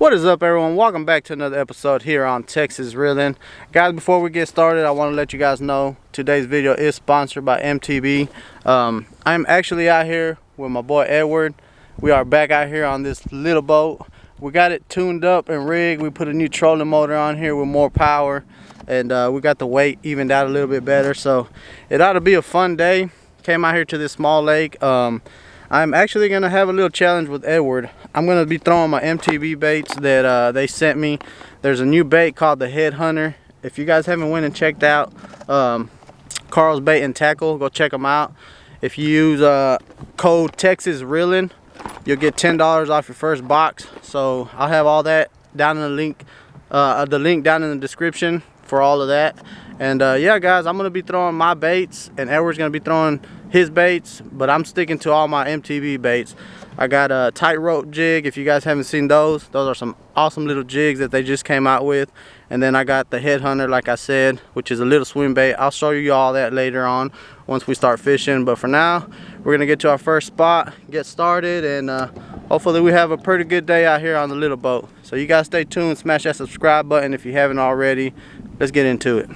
What is up, everyone? Welcome back to another episode here on Texas Reelin. Guys, before we get started, I want to let you guys know today's video is sponsored by MTB. I'm actually out here with my boy Edward. We are back out here on this little boat. We got it tuned up and rigged. We put a new trolling motor on here with more power, and we got the weight evened out a little bit better, so it ought to be a fun day. Came out here to this small lake. I'm actually gonna have a little challenge with Edward. I'm gonna be throwing my MTB baits that they sent me. There's a new bait called the Headhunter. If you guys haven't went and checked out Carl's Bait and Tackle, go check them out. If you use code texasreeln, you'll get $10 off your first box. So I'll have all that down in the link down in the description for all of that. And yeah, guys, I'm gonna be throwing my baits, and Edward's gonna be throwing his baits, but I'm sticking to all my MTB baits. I got a tightrope jig. If you guys haven't seen those are some awesome little jigs that they just came out with. And then I got the Headhunter, like I said, which is a little swim bait. I'll show you all that later on once we start fishing, but for now we're gonna get to our first spot, get started, and hopefully we have a pretty good day out here on the little boat. So you guys stay tuned, smash that subscribe button if you haven't already. Let's get into it.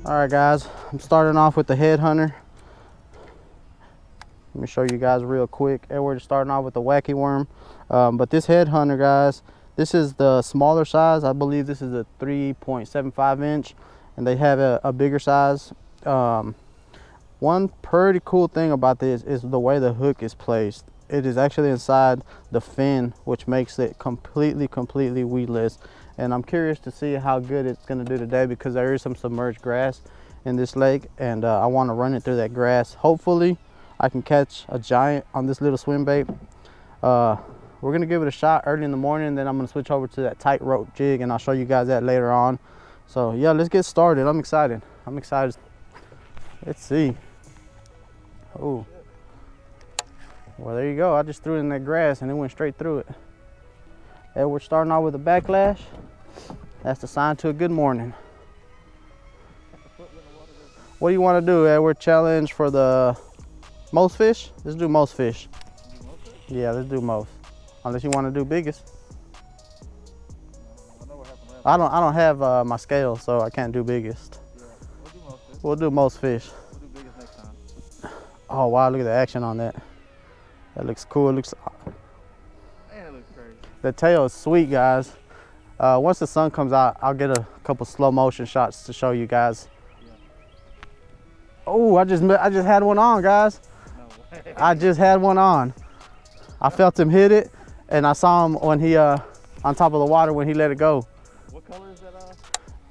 Alright guys, I'm starting off with the Headhunter. Let me show you guys real quick. We're starting off with the wacky worm. But this Headhunter, guys, this is the smaller size. I believe this is a 3.75 inch, and they have a bigger size. One pretty cool thing about this is the way the hook is placed. It is actually inside the fin, which makes it completely weedless. And I'm curious to see how good it's going to do today, because there is some submerged grass in this lake, and I want to run it through that grass. Hopefully I can catch a giant on this little swim bait. We're going to give it a shot early in the morning, then I'm going to switch over to that tightrope jig, and I'll show you guys that later on. So yeah, let's get started. I'm excited. Let's see. Oh, well, there you go. I just threw it in that grass and it went straight through it. And we're starting off with a backlash. That's the sign to a good morning. What do you want to do, Edward? Challenge for the most fish? Let's do most fish. Yeah, let's do most. Unless you want to do biggest. I don't have my scale, so I can't do biggest. Yeah, we'll do most fish. We'll do biggest next time. Oh wow, look at the action on that. That looks cool. It looks crazy. The tail is sweet, guys. Once the sun comes out, I'll get a couple slow motion shots to show you guys. Yeah. Oh, I just had one on, guys. No way. I just had one on. I felt him hit it, and I saw him when he on top of the water when he let it go. What color is that?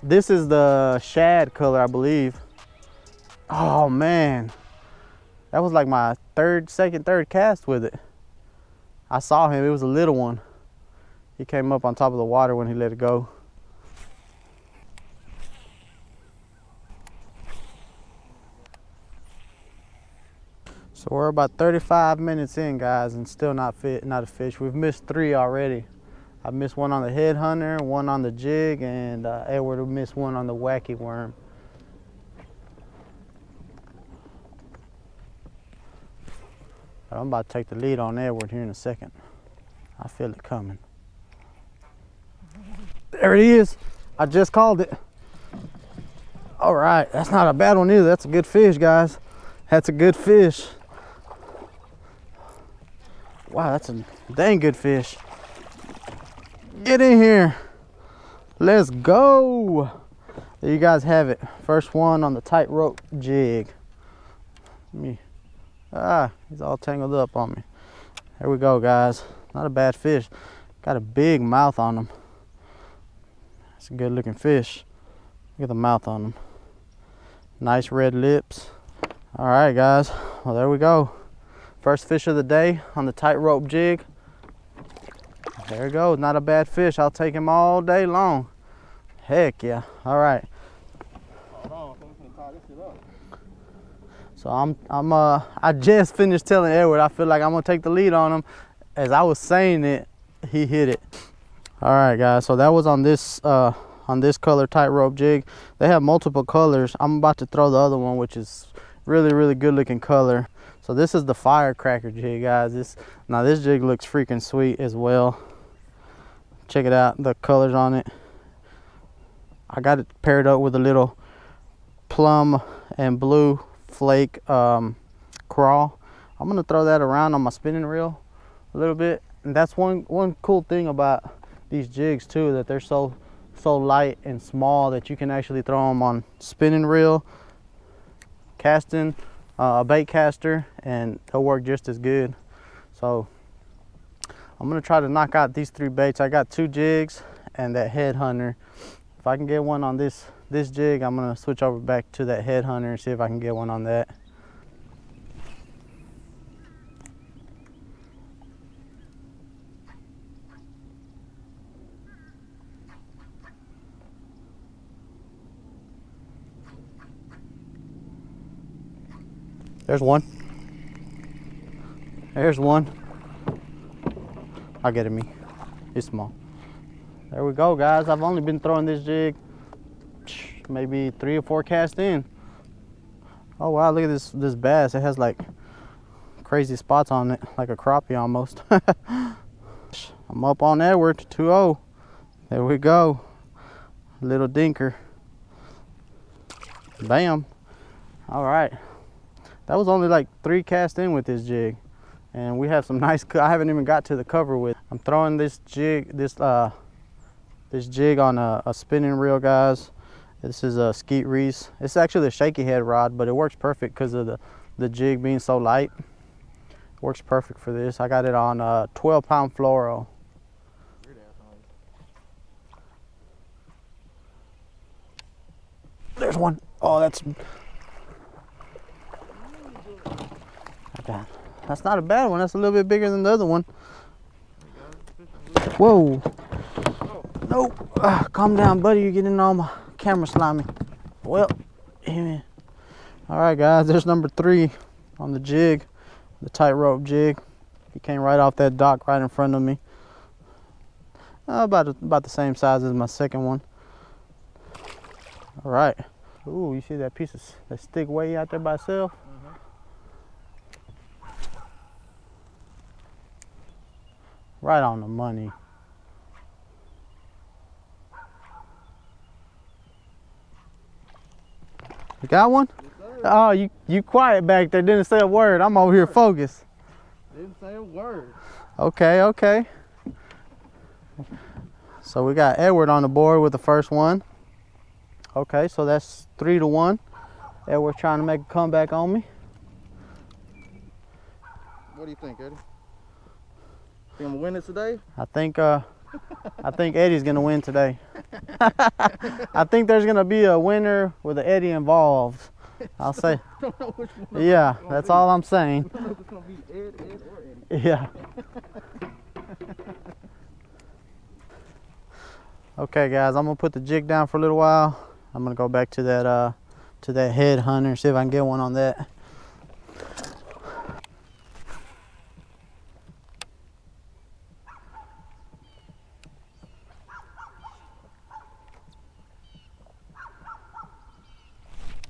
This is the shad color, I believe. Oh man, that was like my second, third cast with it. I saw him. It was a little one. He came up on top of the water when he let it go. So we're about 35 minutes in, guys, and still not a fish. We've missed 3 already. I missed one on the Headhunter, one on the jig, and Edward missed one on the wacky worm. But I'm about to take the lead on Edward here in a second. I feel it coming. There it is. I just called it. All right, that's not a bad one either. That's a good fish, guys. That's a good fish. Wow, that's a dang good fish. Get in here. Let's go. There you guys have it. First one on the tightrope jig. He's all tangled up on me. There we go, guys. Not a bad fish. Got a big mouth on him. It's a good looking fish. Look at the mouth on him. Nice red lips. All right, guys. Well, there we go. First fish of the day on the tightrope jig. There we go. Not a bad fish. I'll take him all day long. Heck yeah. All right. Hold on, so we can tie this shit up. So I just finished telling Edward I feel like I'm gonna take the lead on him. As I was saying it, he hit it. All right, guys. So that was on this color tightrope jig. They have multiple colors. I'm about to throw the other one, which is really good looking color. So this is the firecracker jig, guys. This jig looks freaking sweet as well. Check it out, the colors on it. I got it paired up with a little plum and blue flake crawl. I'm gonna throw that around on my spinning reel a little bit. And that's one cool thing about these jigs too, that they're so light and small that you can actually throw them on spinning reel, casting, a bait caster, and they'll work just as good. So I'm gonna try to knock out these 3 baits. I got 2 jigs and that headhunter. If I can get one on this jig, I'm gonna switch over back to that headhunter and see if I can get one on that. There's one. There's one. I'll get it, me. It's small. There we go, guys. I've only been throwing this jig maybe 3 or 4 casts in. Oh wow, look at this bass. It has like crazy spots on it, like a crappie almost. I'm up on Edward, 2-0. There we go. Little dinker. Bam. All right. That was only like 3 casts in with this jig, and we have some nice. I haven't even got to the cover with. I'm throwing this jig, this jig on a spinning reel, guys. This is a Skeet Reese. It's actually a shaky head rod, but it works perfect because of the jig being so light. It works perfect for this. I got it on a 12-pound fluoro. There's one. Oh, that's. That's not a bad one. That's a little bit bigger than the other one. Whoa. Nope. Calm down, buddy. You're getting all my camera slimy. Well, yeah. All right, guys. There's number 3 on the jig, the tightrope jig. He came right off that dock right in front of me. About the same size as my second one. All right. Ooh, you see that piece of that stick way out there by itself? Right on the money. You got one? Yes, oh, you quiet back there. Didn't say a word. I'm over here focused. Didn't say a word. Okay. So we got Edward on the board with the first one. Okay, so that's 3-1. Edward's trying to make a comeback on me. What do you think, Eddie? Think I'm gonna win this today? I think Eddie's gonna win today. I think there's gonna be a winner with an Eddie involved. I'll say. Don't know which one. Yeah, that's all I'm saying. I don't know if it's gonna be Ed or Eddie. Yeah. Okay, guys, I'm gonna put the jig down for a little while. I'm gonna go back to that headhunter, see if I can get one on that.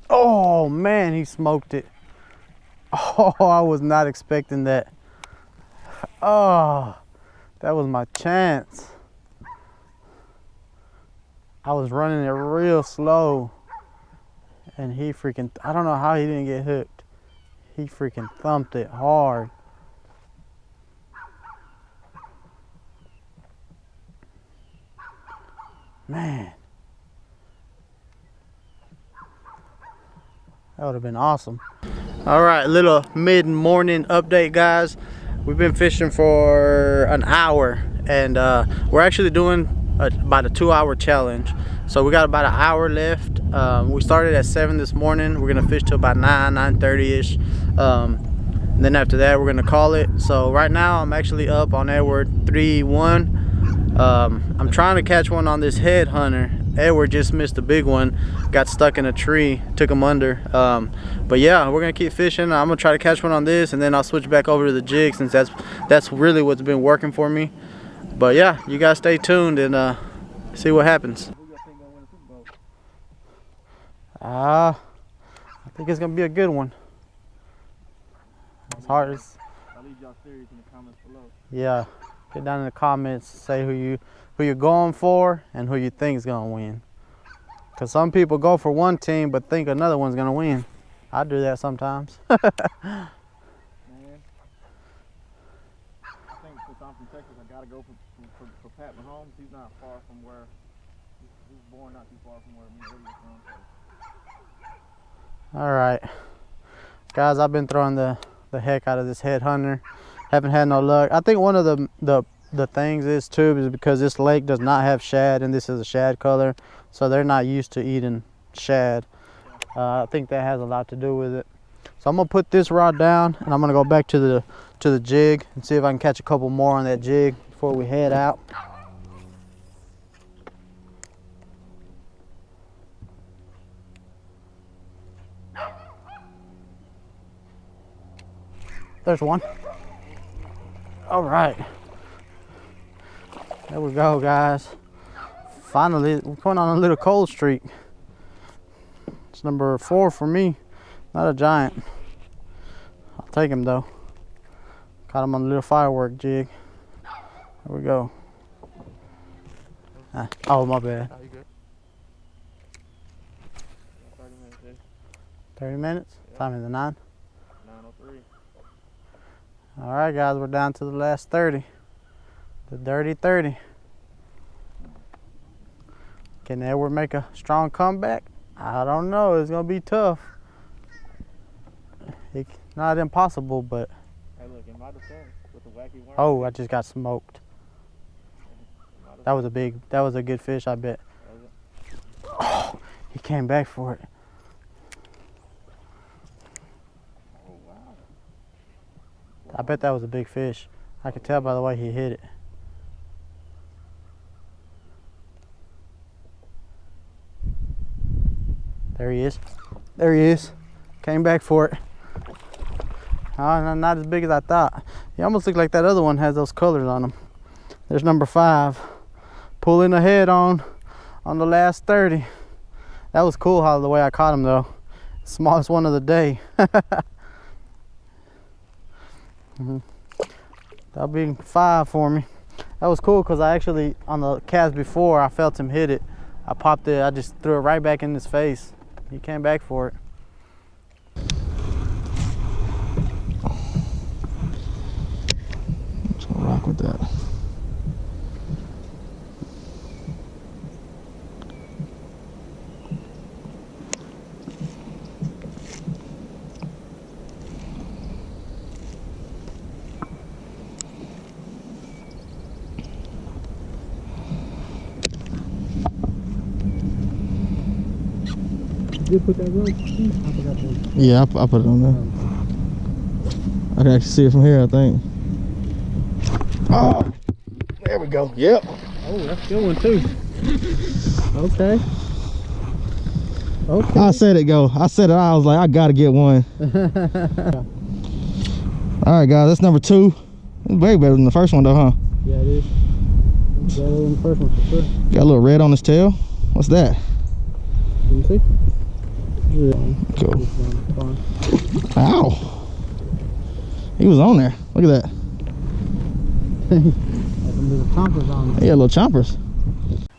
Oh man, he smoked it. Oh, I was not expecting that. Oh, that was my chance. I was running it real slow, and he freaking, I don't know how he didn't get hooked. He freaking thumped it hard. Man. That would have been awesome. All right, little mid-morning update, guys. We've been fishing for an hour, and we're actually doing about a 2-hour challenge. So we got about an hour left. We started at 7 this morning. We're gonna fish till about 9:30ish. And then after that, we're gonna call it. So right now, I'm actually up on Edward 3-1. I'm trying to catch one on this headhunter, Edward just missed a big one, got stuck in a tree, took him under. But yeah, we're gonna keep fishing. I'm gonna try to catch one on this, and then I'll switch back over to the jig, since that's really what's been working for me. But yeah, you guys stay tuned and see what happens. I think it's gonna be a good one. It's hard as I'll leave y'all theories in the comments below. yeah. Get down in the comments, say who you're going for and who you think is gonna win. Cause some people go for one team but think another one's gonna win. I do that sometimes. Man, I think since I'm from Texas, I gotta go for Pat Mahomes. He's not far from where he's born, not too far from where me and Eddie are from. All right, guys, I've been throwing the heck out of this headhunter. Haven't had no luck. I think one of the things is too is because this lake does not have shad, and this is a shad color, so they're not used to eating shad. I think that has a lot to do with it. So I'm gonna put this rod down, and I'm gonna go back to the jig and see if I can catch a couple more on that jig before we head out. There's one. All right. There we go, guys. Finally, we're going on a little cold streak. It's number 4 for me. Not a giant. I'll take him though. Caught him on the little firework jig. There we go. Oh, my bad. Oh, you good? 30 minutes, dude. 30 minutes? Yep. Time is the 9. 9:03. All right, guys, we're down to the last 30. The dirty 30. Can Edward make a strong comeback? I don't know. It's going to be tough. It's not impossible, but... Hey, look, in my defense, with the wacky worm. Oh, I just got smoked. That was a good fish, I bet. Oh, he came back for it. Oh, wow. I bet that was a big fish. I could tell by the way he hit it. There he is. There he is. Came back for it. Not as big as I thought. He almost looked like that other one has those colors on him. There's number 5. Pulling ahead on the last 30. That was cool how the way I caught him though. Smallest one of the day. That'll be 5 for me. That was cool because I actually, on the cast before, I felt him hit it. I popped it, I just threw it right back in his face. He came back for it. Let's go rock with that. You put that rope? I forgot to. Yeah, I put it on there. I can actually see it from here, I think. Oh, there we go. Yep. Oh, that's a good one too. Okay. Okay. I said it go. I said it. I was like, I gotta get one. All right, guys, that's number 2. It's way better than the first one, though, huh? Yeah, it is. It's better than the first one for sure. Got a little red on his tail. What's that? Can you see? Yeah. Cool. Ow. He was on there. Look at that. Little chompers on He had little chompers.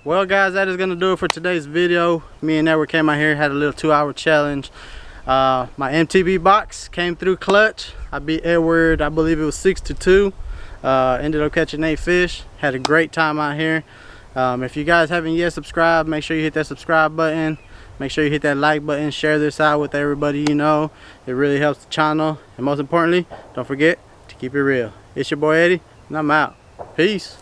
Well, guys, that is going to do it for today's video. Me and Edward came out here, had a little 2-hour challenge. My MTB box came through clutch. I beat Edward, I believe it was 6-2. Ended up catching 8 fish. Had a great time out here. If you guys haven't yet subscribed, make sure you hit that subscribe button. Make sure you hit that like button. Share this out with everybody you know. It really helps the channel. And most importantly, don't forget to keep it real. It's your boy Eddie, and I'm out. Peace.